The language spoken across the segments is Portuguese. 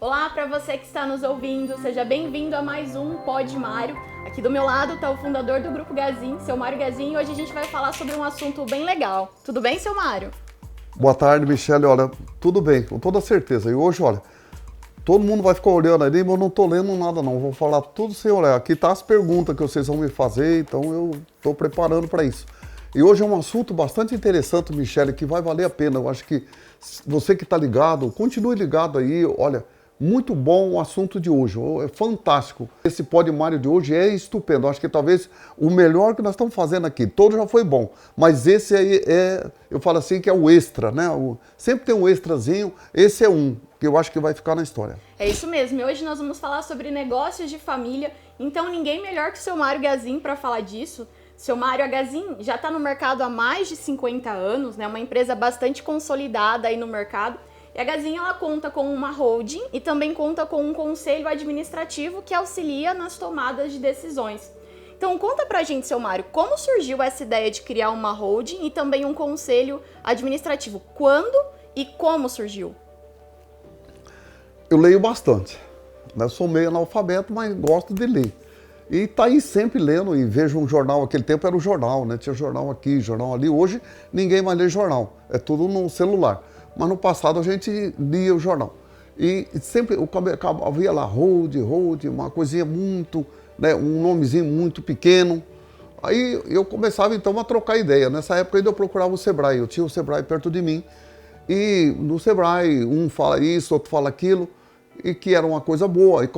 Olá para você que está nos ouvindo, seja bem-vindo a mais um Pod Mário. Aqui do meu lado está o fundador do Grupo Gazin, seu Mário Gazin, e hoje a gente vai falar sobre um assunto bem legal. Tudo bem, seu Mário? Boa tarde, Michele. Olha, tudo bem, com toda certeza. E hoje, olha, todo mundo vai ficar olhando ali, mas eu não estou lendo nada não. Vou falar tudo sem olhar. Aqui tá as perguntas que vocês vão me fazer, então eu estou preparando para isso. E hoje é um assunto bastante interessante, Michele, que vai valer a pena. Eu acho que você que está ligado, continue ligado aí. Olha, muito bom o assunto de hoje, é fantástico. Esse Pod Mário de hoje é estupendo. Eu acho que talvez o melhor que nós estamos fazendo aqui. Todo já foi bom, mas esse aí eu falo assim que é o extra, né? Sempre tem um extrazinho, esse é um que eu acho que vai ficar na história. É isso mesmo, e hoje nós vamos falar sobre negócios de família, então ninguém melhor que o seu Mário Gazin para falar disso. Seu Mário, a Gazin já está no mercado há mais de 50 anos, né? Uma empresa bastante consolidada aí no mercado. E a Gazin, ela conta com uma holding e também conta com um conselho administrativo que auxilia nas tomadas de decisões. Então conta pra gente, seu Mário, como surgiu essa ideia de criar uma holding e também um conselho administrativo? Quando e como surgiu? Eu leio bastante, né? Eu sou meio analfabeto, mas gosto de ler. E tá aí sempre lendo e vejo um jornal, aquele tempo era o jornal, né? Tinha jornal aqui, jornal ali. Hoje ninguém mais lê jornal, é tudo no celular. Mas no passado a gente lia o jornal. E sempre havia lá hold, uma coisinha muito, né? Um nomezinho muito pequeno. Aí eu começava então a trocar ideia. Nessa época ainda eu procurava o Sebrae, eu tinha o Sebrae perto de mim. E no Sebrae um fala isso, outro fala aquilo, e que era uma coisa boa. E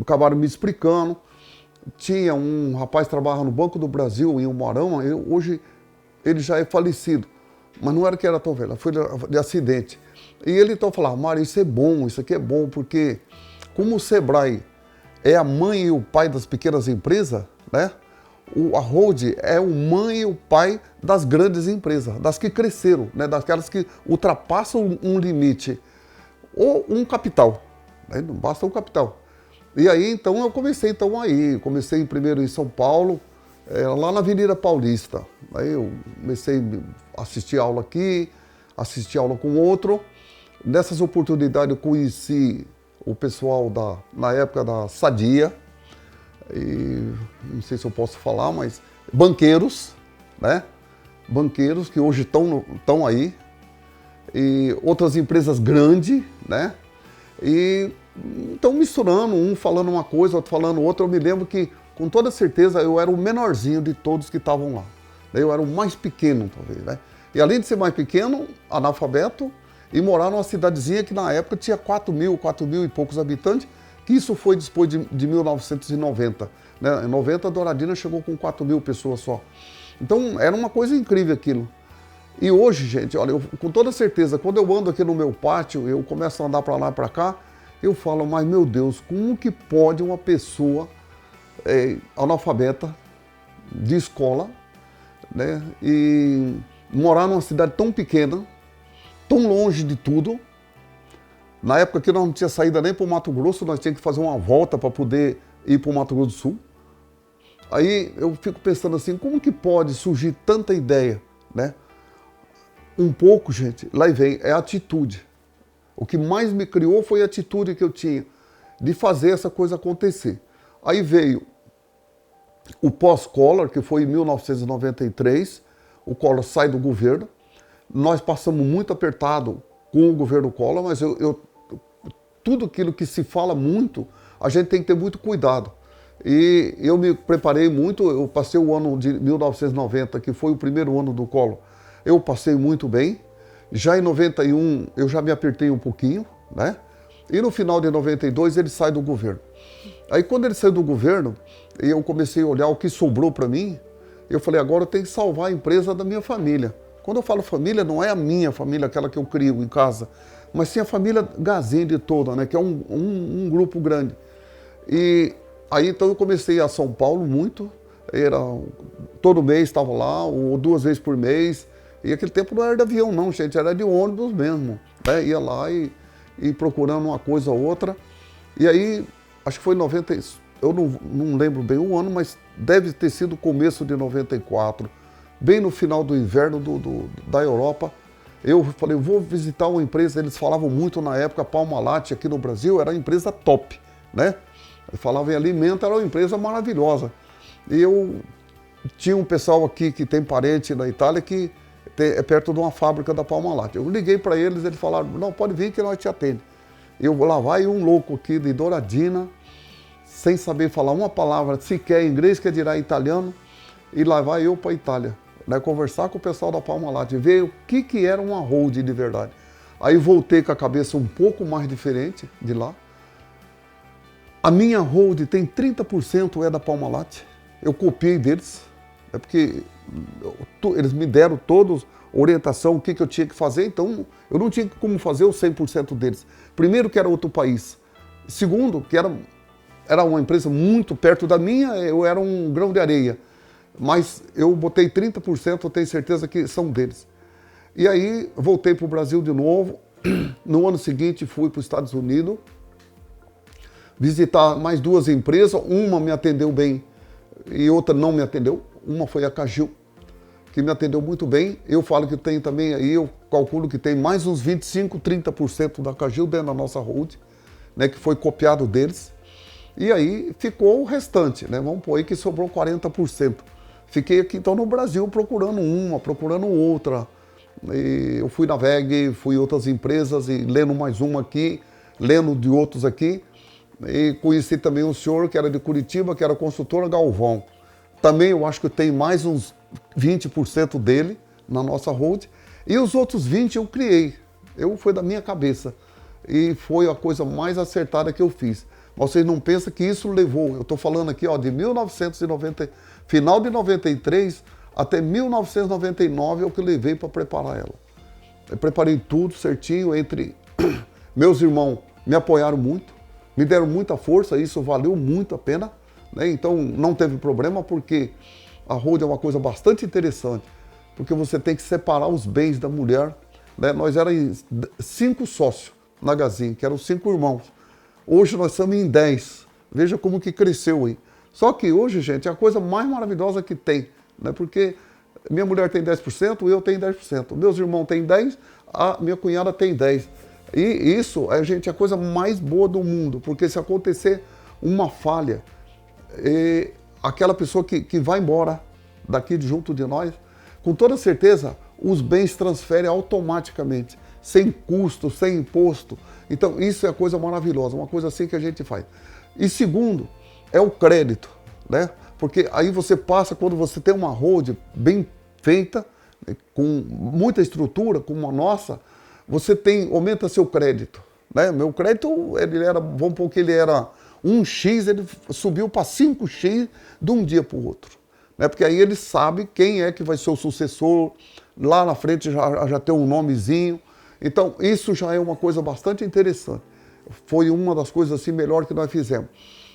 acabaram me explicando. Tinha um rapaz que trabalhava no Banco do Brasil, em Umuarama, hoje ele já é falecido, mas não era que era tão velho, foi de acidente. E ele então falava, Mário, isso é bom, isso aqui é bom, porque como o Sebrae é a mãe e o pai das pequenas empresas, né? A Hold é o mãe e o pai das grandes empresas, das que cresceram, né? Daquelas que ultrapassam um limite, ou um capital, né? Não basta um capital. E aí, então, eu comecei primeiro em São Paulo, lá na Avenida Paulista. Aí eu comecei a assistir aula aqui, assistir aula com outro. Nessas oportunidades eu conheci o pessoal na época da Sadia, e não sei se eu posso falar, mas banqueiros, né? Banqueiros que hoje estão aí, e outras empresas grandes, né? E então misturando, um falando uma coisa, outro falando outra. Eu me lembro que, com toda certeza, eu era o menorzinho de todos que estavam lá. Eu era o mais pequeno, talvez, né? E além de ser mais pequeno, analfabeto, e morar numa cidadezinha que na época tinha 4 mil e poucos habitantes, que isso foi depois de 1990. Né? Em 90, a Douradina chegou com 4 mil pessoas só. Então, era uma coisa incrível aquilo. E hoje, gente, olha, com toda certeza, quando eu ando aqui no meu pátio, eu começo a andar para lá e para cá, eu falo, mas meu Deus, como que pode uma pessoa analfabeta de escola, né, e morar numa cidade tão pequena, tão longe de tudo? Na época que nós não tinha saída nem para o Mato Grosso, nós tínhamos que fazer uma volta para poder ir para o Mato Grosso do Sul. Aí eu fico pensando assim, como que pode surgir tanta ideia, né? Um pouco, gente, lá vem, é atitude. O que mais me criou foi a atitude que eu tinha de fazer essa coisa acontecer. Aí veio o pós-Collor, que foi em 1993, o Collor sai do governo. Nós passamos muito apertado com o governo Collor, mas tudo aquilo que se fala muito, a gente tem que ter muito cuidado. E eu me preparei muito, eu passei o ano de 1990, que foi o primeiro ano do Collor, eu passei muito bem. Já em 91 eu já me apertei um pouquinho, né? E no final de 92 ele sai do governo. Aí quando ele saiu do governo, eu comecei a olhar o que sobrou para mim, eu falei, agora eu tenho que salvar a empresa da minha família. Quando eu falo família, não é a minha família, aquela que eu crio em casa, mas sim a família Gazin toda, né? Que é um grupo grande. E aí então eu comecei a São Paulo muito, todo mês estava lá, ou 2 vezes por mês. E aquele tempo não era de avião não, gente, era de ônibus mesmo, né? Ia lá e procurando uma coisa ou outra. E aí, acho que foi em 90, eu não lembro bem o ano, mas deve ter sido o começo de 94, bem no final do inverno da Europa. Eu falei, eu vou visitar uma empresa, eles falavam muito na época, Parmalat aqui no Brasil era uma empresa top, né? Falavam em alimento, era uma empresa maravilhosa. E eu tinha um pessoal aqui que tem parente na Itália que é perto de uma fábrica da Parmalat. Eu liguei para eles, eles falaram, não, pode vir que nós te atendemos. Eu vou lá, vai um louco aqui de Douradina, sem saber falar uma palavra sequer inglês, quer dirá italiano, e lá vai eu para a Itália, né, conversar com o pessoal da Parmalat, ver o que era uma hold de verdade. Aí voltei com a cabeça um pouco mais diferente de lá. A minha hold tem 30% é da Parmalat, eu copiei deles, é porque eles me deram todos orientação, o que eu tinha que fazer, então eu não tinha como fazer os 100% deles. Primeiro que era outro país, segundo que era uma empresa muito perto da minha, eu era um grão de areia, mas eu botei 30%, eu tenho certeza que são deles. E aí voltei para o Brasil de novo, no ano seguinte fui para os Estados Unidos, visitar mais duas empresas, uma me atendeu bem e outra não me atendeu, uma foi a Cagil, que me atendeu muito bem. Eu falo que tem também aí, eu calculo que tem mais uns 25, 30% da Cagil dentro da nossa hold, né, que foi copiado deles. E aí ficou o restante, né? Vamos pôr aí que sobrou 40%. Fiquei aqui então no Brasil procurando uma, procurando outra. E eu fui na VEG, fui em outras empresas e lendo mais uma aqui, lendo de outros aqui. E conheci também um senhor que era de Curitiba, que era consultora Galvão. Também eu acho que tem mais uns 20% dele na nossa hold. E os outros 20% eu criei. Foi da minha cabeça. E foi a coisa mais acertada que eu fiz. Vocês não pensam que isso levou, eu estou falando aqui ó, de 1990, final de 93 até 1999 é o que eu levei para preparar ela. Eu preparei tudo certinho, meus irmãos me apoiaram muito, me deram muita força, isso valeu muito a pena, né? Então não teve problema porque a hold é uma coisa bastante interessante, porque você tem que separar os bens da mulher, né? Nós éramos 5 sócios na Gazin, que eram 5 irmãos. Hoje nós estamos em 10. Veja como que cresceu aí. Só que hoje, gente, é a coisa mais maravilhosa que tem, né? Porque minha mulher tem 10%, eu tenho 10%. Meus irmãos têm 10%, a minha cunhada tem 10%. E isso, gente, é a coisa mais boa do mundo, porque se acontecer uma falha, aquela pessoa que vai embora daqui junto de nós, com toda certeza, os bens transferem automaticamente, sem custo, sem imposto. Então, isso é a coisa maravilhosa, uma coisa assim que a gente faz. E segundo, é o crédito, né? Porque aí você passa, quando você tem uma hold bem feita, com muita estrutura, como a nossa, você aumenta seu crédito, né? Meu crédito, vamos supor que ele era 1x, ele subiu para 5x de um dia para o outro, né? Porque aí ele sabe quem é que vai ser o sucessor, lá na frente já tem um nomezinho. Então, isso já é uma coisa bastante interessante. Foi uma das coisas assim melhor que nós fizemos.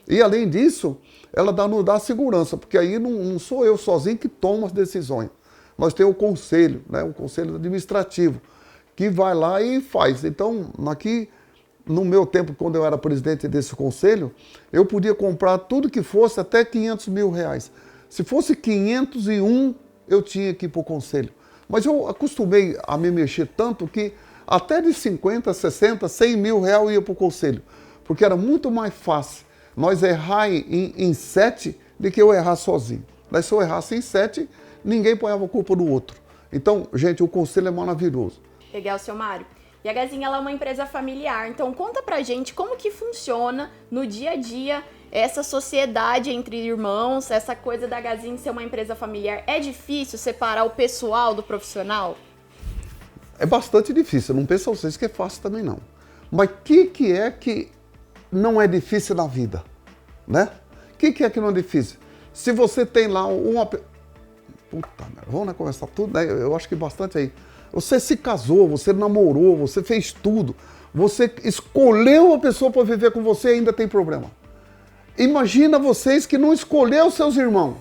E além disso, ela nos dá segurança, porque aí não sou eu sozinho que tomo as decisões. Nós temos o conselho, né, o conselho administrativo, que vai lá e faz. Então, aqui, no meu tempo, quando eu era presidente desse conselho, eu podia comprar tudo que fosse até 500 mil reais. Se fosse 501, eu tinha que ir para o conselho. Mas eu acostumei a me mexer tanto que até de 50, 60, 100 mil reais eu ia para o conselho, porque era muito mais fácil nós errar em 7 do que eu errar sozinho. Mas se eu errasse em 7, ninguém ponhava a culpa no outro. Então, gente, o conselho é maravilhoso. Legal, seu Mário. E a Gazin, ela é uma empresa familiar, então conta pra gente como que funciona no dia a dia essa sociedade entre irmãos, essa coisa da Gazin ser uma empresa familiar. É difícil separar o pessoal do profissional? É bastante difícil, não pensam vocês que é fácil também não. Mas o que é que não é difícil na vida, né? O que é que não é difícil? Se você tem lá uma... Puta merda, vamos conversar tudo, né? Eu acho que bastante aí. Você se casou, você namorou, você fez tudo. Você escolheu a pessoa para viver com você e ainda tem problema. Imagina vocês que não escolheu seus irmãos,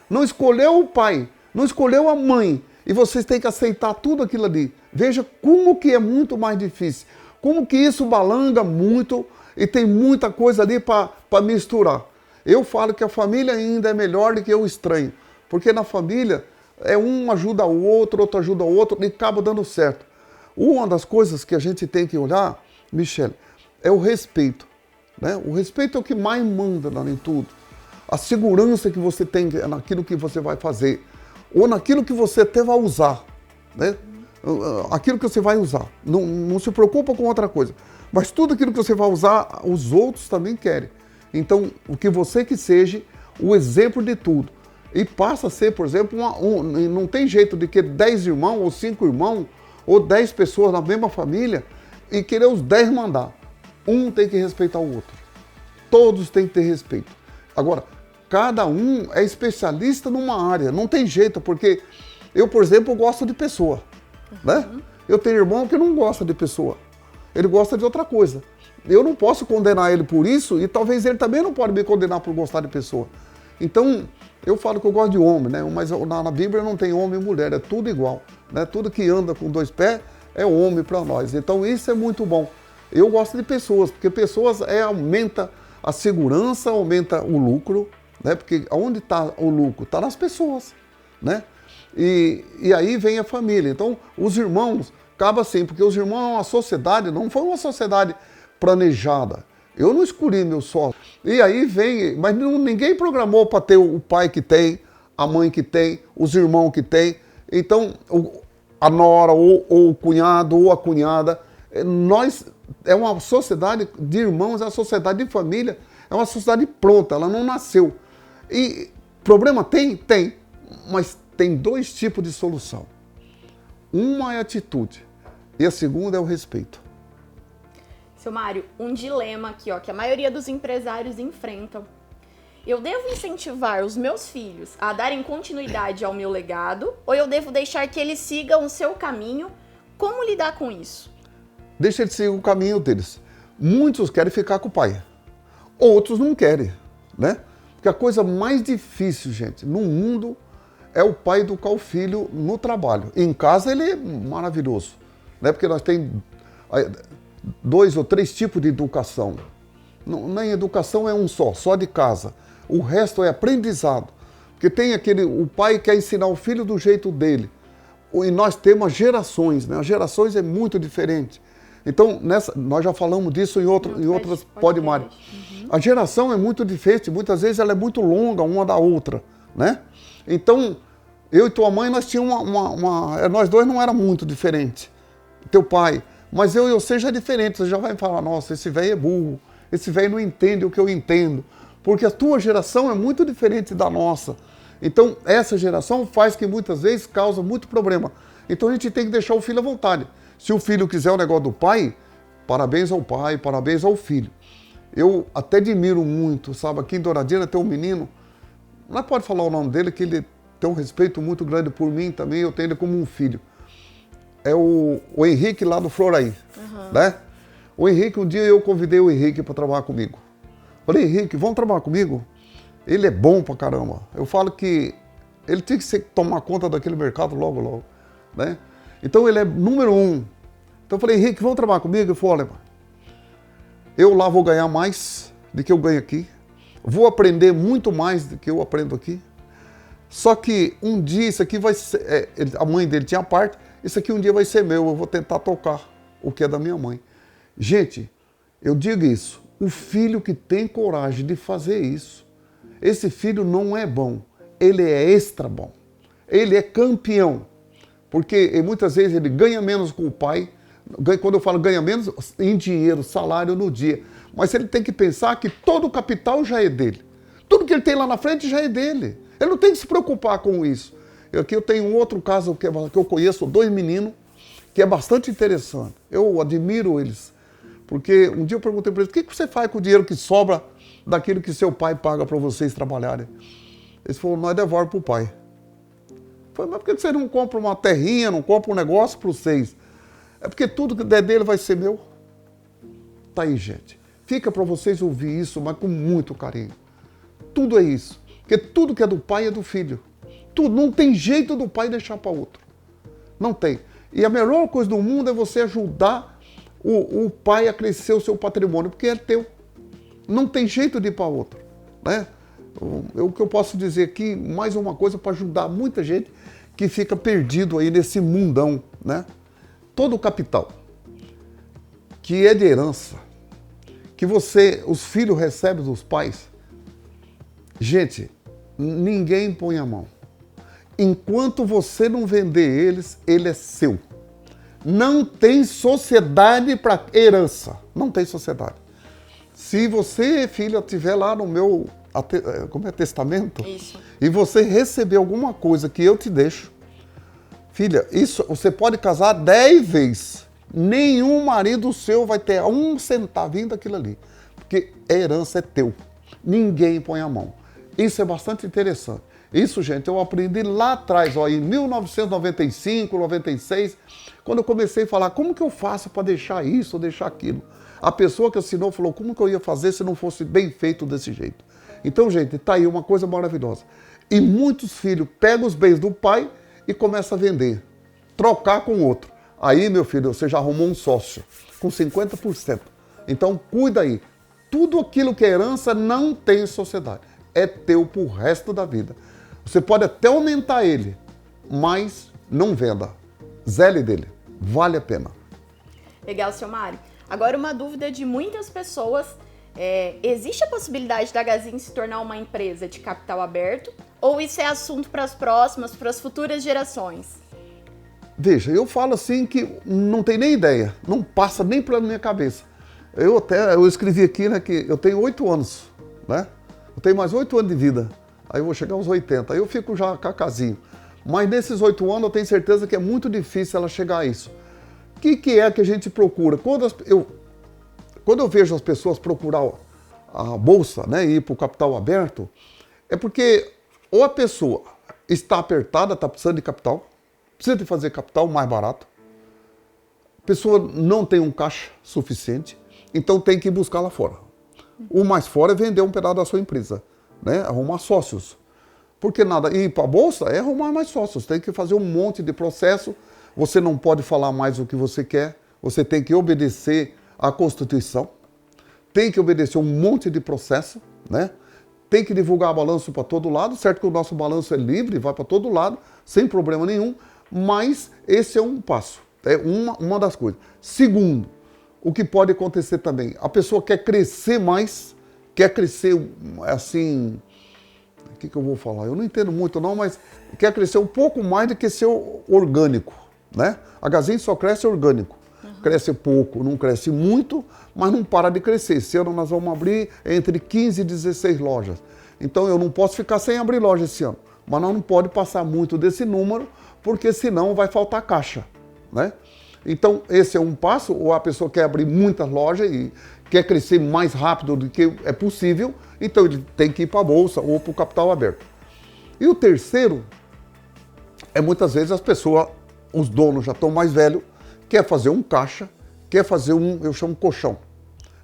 não escolheu o pai, não escolheu a mãe, e vocês têm que aceitar tudo aquilo ali. Veja como que é muito mais difícil, como que isso balanga muito e tem muita coisa ali para misturar. Eu falo que a família ainda é melhor do que o estranho, porque na família um ajuda o outro ajuda o outro e acaba dando certo. Uma das coisas que a gente tem que olhar, Michele, é o respeito. Né? O respeito é o que mais manda em tudo. A segurança que você tem naquilo que você vai fazer, ou naquilo que você até vai usar. Né? Aquilo que você vai usar. Não se preocupa com outra coisa. Mas tudo aquilo que você vai usar, os outros também querem. Então, o que você que seja o exemplo de tudo. E passa a ser, por exemplo, não tem jeito de que 10 irmãos, ou 5 irmãos, ou 10 pessoas na mesma família, e querer os 10 mandar. Um tem que respeitar o outro. Todos têm que ter respeito. Agora, cada um é especialista numa área. Não tem jeito, porque eu, por exemplo, gosto de pessoa. Né? Eu tenho irmão que não gosta de pessoa. Ele gosta de outra coisa. Eu não posso condenar ele por isso e talvez ele também não pode me condenar por gostar de pessoa. Então, eu falo que eu gosto de homem, né? Mas na Bíblia não tem homem e mulher, é tudo igual. Né? Tudo que anda com 2 pés é homem para nós. Então, isso é muito bom. Eu gosto de pessoas, porque pessoas aumenta a segurança, aumenta o lucro, né? Porque onde está o lucro? Está nas pessoas, né? E aí vem a família. Então, os irmãos, acaba assim, porque os irmãos é uma sociedade, não foi uma sociedade planejada. Eu não escolhi meu sócio. E aí vem, mas ninguém programou para ter o pai que tem, a mãe que tem, os irmãos que tem. Então, a nora, ou o cunhado, ou a cunhada, nós, é uma sociedade de irmãos, é uma sociedade de família, é uma sociedade pronta, ela não nasceu. E problema tem? Tem, mas tem 2 tipos de solução. Uma é a atitude e a segunda é o respeito. Seu Mário, um dilema aqui, ó, que a maioria dos empresários enfrentam. Eu devo incentivar os meus filhos a darem continuidade ao meu legado ou eu devo deixar que eles sigam o seu caminho? Como lidar com isso? Deixa eles seguir o caminho deles. Muitos querem ficar com o pai, outros não querem, né? Porque a coisa mais difícil, gente, no mundo é o pai educar o filho no trabalho. Em casa ele é maravilhoso, né? Porque nós temos 2 ou 3 tipos de educação. Nem educação é um só de casa. O resto é aprendizado. Porque tem o pai quer ensinar o filho do jeito dele. E nós temos as gerações, né? As gerações é muito diferente. Então, nós já falamos disso em outras podcasts. A geração é muito diferente, muitas vezes ela é muito longa uma da outra, né? Então, eu e tua mãe, nós tínhamos nós 2 não era muito diferentes. Teu pai. Mas eu e você já é diferente, você já vai falar, nossa, esse velho é burro, esse velho não entende o que eu entendo, porque a tua geração é muito diferente da nossa. Então, essa geração faz que muitas vezes causa muito problema. Então, a gente tem que deixar o filho à vontade. Se o filho quiser o negócio do pai, parabéns ao pai, parabéns ao filho. Eu até admiro muito, sabe, aqui em Douradina tem um menino, não pode falar o nome dele, que ele tem um respeito muito grande por mim também, eu tenho ele como um filho. É o Henrique lá do Floraí, né? O Henrique, um dia eu convidei o Henrique para trabalhar comigo. Falei, Henrique, vamos trabalhar comigo? Ele é bom pra caramba. Eu falo que ele tinha que tomar conta daquele mercado logo, né? Então ele é número 1. Então eu falei, Henrique, vamos trabalhar comigo? Ele falou, olha, eu lá vou ganhar mais do que eu ganho aqui. Vou aprender muito mais do que eu aprendo aqui. Só que um dia isso aqui vai ser... a mãe dele tinha parte. Isso aqui um dia vai ser meu, eu vou tentar tocar o que é da minha mãe. Gente, eu digo isso, o filho que tem coragem de fazer isso, esse filho não é bom, ele é extra bom, ele é campeão, porque muitas vezes ele ganha menos com o pai, quando eu falo ganha menos, em dinheiro, salário no dia, mas ele tem que pensar que todo o capital já é dele, tudo que ele tem lá na frente já é dele, ele não tem que se preocupar com isso. Aqui eu tenho um outro caso que eu conheço, 2 meninos, que é bastante interessante. Eu admiro eles. Porque um dia eu perguntei para eles, o que você faz com o dinheiro que sobra daquilo que seu pai paga para vocês trabalharem? Eles falaram, nós devolvemos para o pai. Eu falei, mas por que vocês não compram uma terrinha, não compram um negócio para vocês? É porque tudo que der dele vai ser meu. Tá aí, gente. Fica para vocês ouvir isso, mas com muito carinho. Tudo é isso. Porque tudo que é do pai é do filho. Tudo, não tem jeito do pai deixar para outro. Não tem. E a melhor coisa do mundo é você ajudar o pai a crescer o seu patrimônio, porque é teu. Não tem jeito de ir para outro. Né? O que eu posso dizer aqui, mais uma coisa para ajudar muita gente que fica perdido aí nesse mundão. Né? todo o capital que é de herança, que os filhos recebem dos pais, gente, ninguém põe a mão. Enquanto você não vender eles, ele é seu. Não tem sociedade para herança. Não tem sociedade. Se você, filha, estiver lá no meu como é, testamento, Isso. E você receber alguma coisa que eu te deixo, filha, isso você pode casar 10 vezes. Nenhum marido seu vai ter um centavinho daquilo ali. Porque a herança é teu. Ninguém põe a mão. Isso é bastante interessante. Isso, gente, eu aprendi lá atrás, ó, em 1995, 96, quando eu comecei a falar, como que eu faço para deixar isso ou deixar aquilo? A pessoa que assinou falou, como que eu ia fazer se não fosse bem feito desse jeito? Então, gente, tá aí uma coisa maravilhosa. E muitos filhos pegam os bens do pai e começam a vender, trocar com outro. Aí, meu filho, você já arrumou um sócio com 50%. Então, cuida aí. Tudo aquilo que é herança não tem sociedade. É teu pro resto da vida. Você pode até aumentar ele, mas não venda. Zele dele. Vale a pena. Legal, seu Mário. Agora, uma dúvida de muitas pessoas. Existe a possibilidade da Gazin se tornar uma empresa de capital aberto? Ou isso é assunto para as próximas, para as futuras gerações? Veja, eu falo assim que não tem nem ideia. Não passa nem pela minha cabeça. Eu escrevi aqui, né, que eu tenho 8 anos, né? Eu tenho mais 8 anos de vida. Aí eu vou chegar aos 80. Aí eu fico já cacazinho. Mas nesses 8 anos eu tenho certeza que é muito difícil ela chegar a isso. O que é que a gente procura? Quando eu vejo as pessoas procurar a bolsa, né, e ir para o capital aberto, é porque ou a pessoa está apertada, está precisando de capital, precisa de fazer capital mais barato, a pessoa não tem um caixa suficiente, então tem que ir buscar lá fora. O mais fora é vender um pedaço da sua empresa, né, arrumar sócios. Porque nada, ir para a bolsa é arrumar mais sócios, tem que fazer um monte de processo, você não pode falar mais o que você quer, você tem que obedecer à Constituição, tem que obedecer um monte de processo, né? Tem que divulgar balanço para todo lado, certo que o nosso balanço é livre, vai para todo lado, sem problema nenhum, mas esse é um passo, é uma das coisas. Segundo, o que pode acontecer também, a pessoa quer crescer mais, quer crescer assim, o que eu vou falar? Eu não entendo muito não, mas quer crescer um pouco mais do que ser orgânico, né? A Gazin só cresce orgânico. Cresce pouco, não cresce muito, mas não para de crescer. Esse ano nós vamos abrir entre 15 e 16 lojas. Então eu não posso ficar sem abrir loja esse ano. Mas nós não pode passar muito desse número, porque senão vai faltar caixa, né? Então esse é um passo, ou a pessoa quer abrir muitas lojas e quer crescer mais rápido do que é possível, então ele tem que ir para a bolsa ou para o capital aberto. E o terceiro é muitas vezes as pessoas, os donos já estão mais velhos, quer fazer um caixa, quer fazer eu chamo colchão,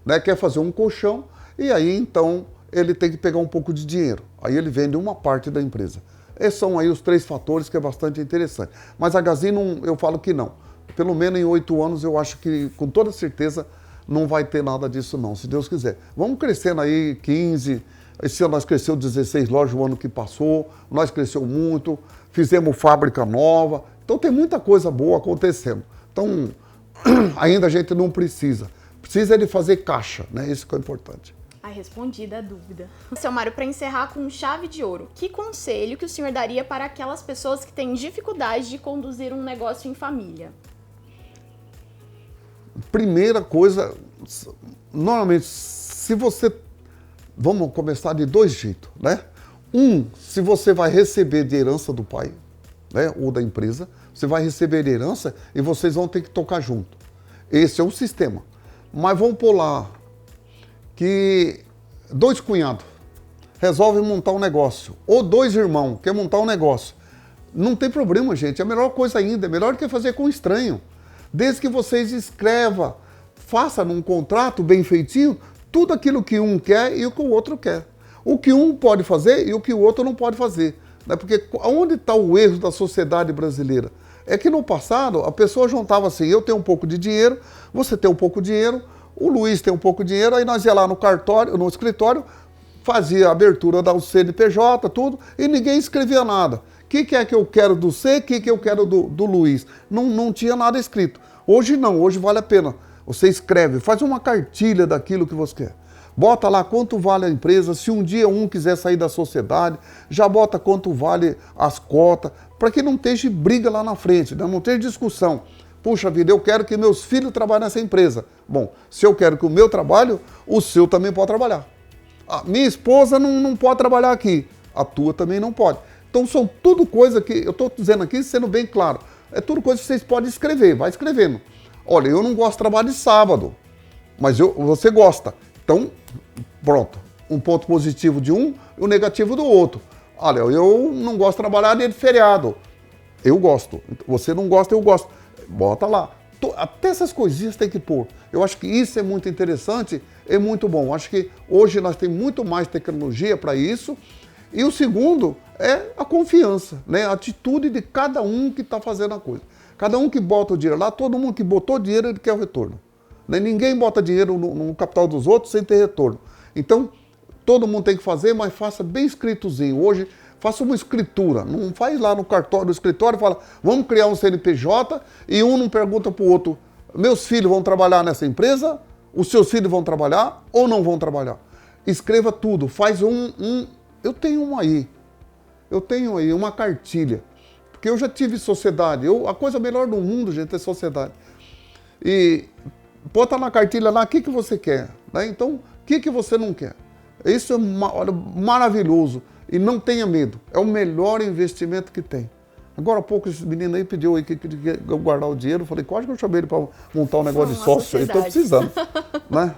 né? Quer fazer um colchão e aí então ele tem que pegar um pouco de dinheiro. Aí ele vende uma parte da empresa. Esses são aí os 3 fatores que é bastante interessante. Mas a Gazin, eu falo que não. Pelo menos em 8 anos eu acho que com toda certeza não vai ter nada disso não, se Deus quiser. Vamos crescendo aí 15, esse ano nós cresceu 16 lojas o ano que passou, nós cresceu muito, fizemos fábrica nova, então tem muita coisa boa acontecendo. Então, ainda a gente não precisa. Precisa de fazer caixa, né? Isso que é importante. Respondida a dúvida. Seu Mário, para encerrar com chave de ouro, que conselho que o senhor daria para aquelas pessoas que têm dificuldade de conduzir um negócio em família? Primeira coisa, normalmente, se você... Vamos começar de 2 jeitos, né? Se você vai receber de herança do pai, né, ou da empresa, você vai receber de herança e vocês vão ter que tocar junto. Esse é um sistema. Mas vamos pôr lá que 2 cunhados resolvem montar um negócio, ou 2 irmãos querem montar um negócio. Não tem problema, gente. É a melhor coisa ainda, é melhor do que fazer com estranho. Desde que vocês escrevam, façam num contrato bem feitinho, tudo aquilo que um quer e o que o outro quer. O que um pode fazer e o que o outro não pode fazer. Né? Porque onde está o erro da sociedade brasileira? É que no passado a pessoa juntava assim, eu tenho um pouco de dinheiro, você tem um pouco de dinheiro, o Luiz tem um pouco de dinheiro, aí nós ia lá no cartório, no escritório, fazia a abertura da CNPJ, tudo, e ninguém escrevia nada. O que é que eu quero do C, o que eu quero do Luiz? Não tinha nada escrito. Hoje não, hoje vale a pena. Você escreve, faz uma cartilha daquilo que você quer. Bota lá quanto vale a empresa, se um dia um quiser sair da sociedade, já bota quanto vale as cotas, para que não esteja briga lá na frente, né? Não esteja discussão. Puxa vida, eu quero que meus filhos trabalhem nessa empresa. Bom, se eu quero que o meu trabalho, o seu também pode trabalhar. A minha esposa não pode trabalhar aqui, a tua também não pode. Então são tudo coisa que, eu estou dizendo aqui, sendo bem claro, é tudo coisa que vocês podem escrever, vai escrevendo. Olha, eu não gosto de trabalho de sábado, mas você gosta. Então, pronto, um ponto positivo de um e um negativo do outro. Olha, eu não gosto de trabalhar dia de feriado, eu gosto. Você não gosta, eu gosto. Bota lá. Até essas coisinhas tem que pôr. Eu acho que isso é muito interessante, é muito bom. Acho que hoje nós temos muito mais tecnologia para isso. E o segundo é a confiança, né? A atitude de cada um que está fazendo a coisa. Cada um que bota o dinheiro lá, todo mundo que botou dinheiro, ele quer o retorno. Né? Ninguém bota dinheiro no capital dos outros sem ter retorno. Então, todo mundo tem que fazer, mas faça bem escritozinho. Hoje, faça uma escritura. Não faz lá no cartório, no escritório e fala, vamos criar um CNPJ e um não pergunta para o outro, meus filhos vão trabalhar nessa empresa? Os seus filhos vão trabalhar ou não vão trabalhar? Escreva tudo, faz eu tenho uma cartilha, porque eu já tive sociedade, a coisa melhor do mundo, gente, é sociedade. E bota na cartilha lá o que você quer, né? Então, o que você não quer? Isso é maravilhoso. E não tenha medo, é o melhor investimento que tem. Agora há pouco esse menino aí pediu aí que eu guardar o dinheiro, eu falei, quase que eu chamei ele para montar um negócio de sócio aí, estou precisando, né?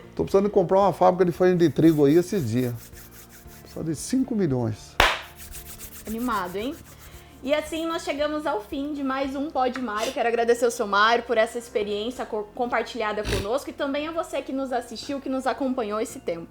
Estou precisando de comprar uma fábrica de farinha de trigo aí esses dias. Precisa de 5 milhões. Animado, hein? E assim nós chegamos ao fim de mais um Pod Mário. Quero agradecer ao seu Mário por essa experiência compartilhada conosco e também a você que nos assistiu, que nos acompanhou esse tempo.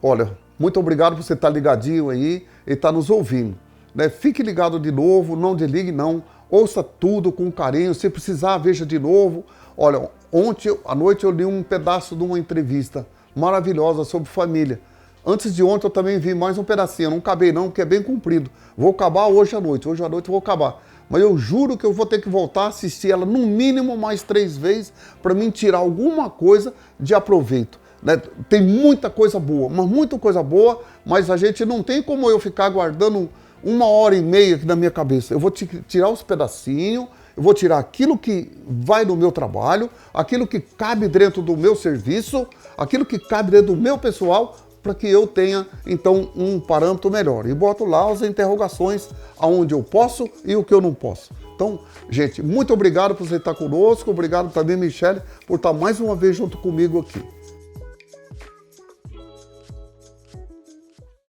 Olha, muito obrigado por você estar ligadinho aí e estar nos ouvindo. Né? Fique ligado de novo, não desligue não, ouça tudo com carinho, se precisar veja de novo. Olha, ontem à noite eu li um pedaço de uma entrevista maravilhosa sobre família. Antes de ontem eu também vi mais um pedacinho, eu não acabei não, porque é bem comprido. Vou acabar hoje à noite eu vou acabar. Mas eu juro que eu vou ter que voltar a assistir ela no mínimo mais 3 vezes para mim tirar alguma coisa de aproveito. Né? Tem muita coisa boa, mas a gente não tem como eu ficar guardando 1h30 aqui na minha cabeça. Eu vou tirar os pedacinhos, eu vou tirar aquilo que vai no meu trabalho, aquilo que cabe dentro do meu serviço, aquilo que cabe dentro do meu pessoal, para que eu tenha, então, um parâmetro melhor. E boto lá as interrogações aonde eu posso e o que eu não posso. Então, gente, muito obrigado por você estar conosco, obrigado também, Michele, por estar mais uma vez junto comigo aqui.